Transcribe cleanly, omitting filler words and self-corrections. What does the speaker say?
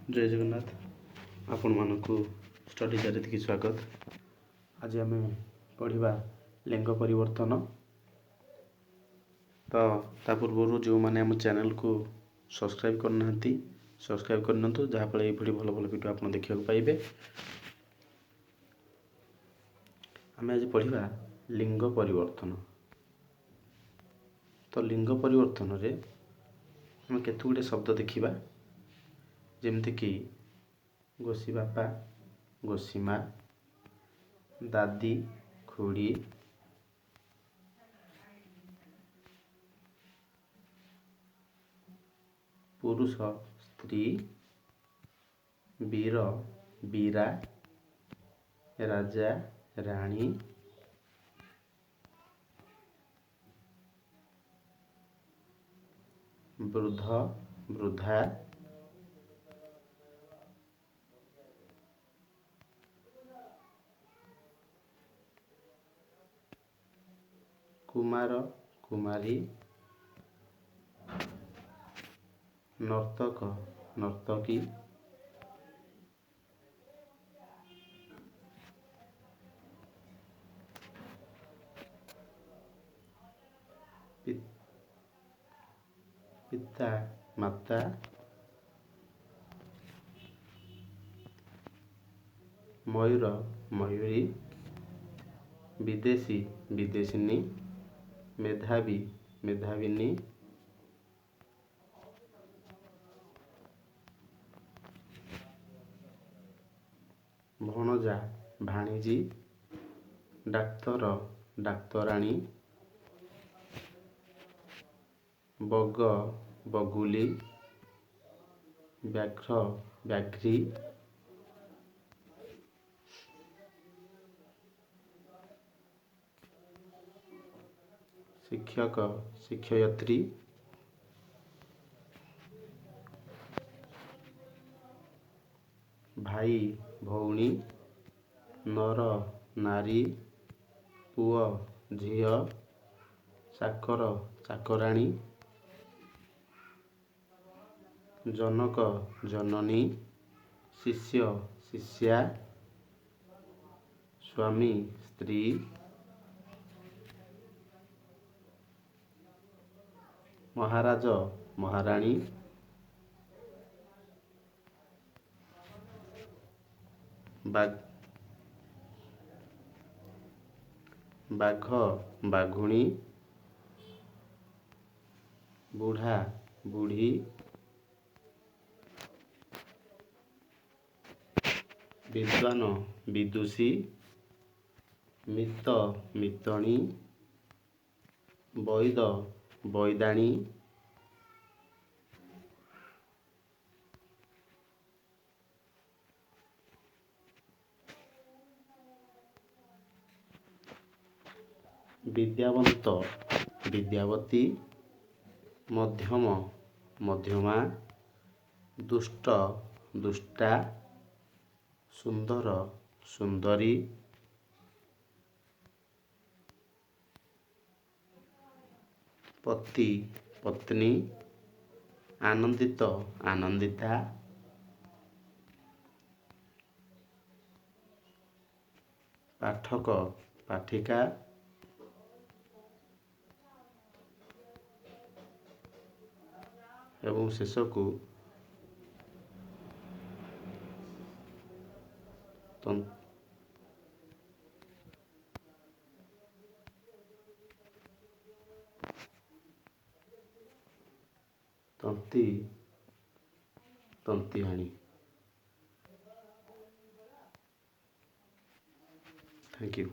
जय जगन्नाथ आपण मानकु स्टडी चारित की स्वागत। आज आम पढ़ा लिंग परिवर्तन। तो ता पूर्व जो मैंने आम चैनल को सब्सक्राइब करना सब्सक्राइब करनी जहाँफल ये भल भल वीडियो आप देखा पाइबे। आम आज पढ़ा लिंग परिवर्तन। तो लिंग परिवर्तन रे आम केते गुडे शब्द देखिबा, जेमती कि गोसी बापा, गोसी माँ, दादी, खुड़ी, पुरुष स्त्री, वीर वीरा, राजा राणी, वृद्ध वृद्धा, कुमार कुमारी, नर्तक नर्तकी, पिता माता, मयूर मयूरी, विदेशी विदेशिनी, मेधावी मेधाविनी, भणजा भाणीजी, डाक्तर डाक्तराणी, बग बगुली, व्याघ्र व्याघ्री, शिक्षक शिक्षयत्री, भाई भौणी, नर नारी, पुओ झियो, चाकर चाकराणी, जनक जननी, शिष्य शिष्या, स्वामी स्त्री, महाराज महाराणी, बाघ बाघुणी, बुढ़ा बुढ़ी, विद्वान विदुषी, मित मितणी, वैद वैदाणी, विद्यावंत विद्यावती, मध्यम मध्यमा, दुष्ट दुष्टा, सुंदर सुंदरी, पति पत्नी, आनंदित आनंदिता, पाठक पाठिका, एवं शेष को तंती तंतिहाणी। Thank you.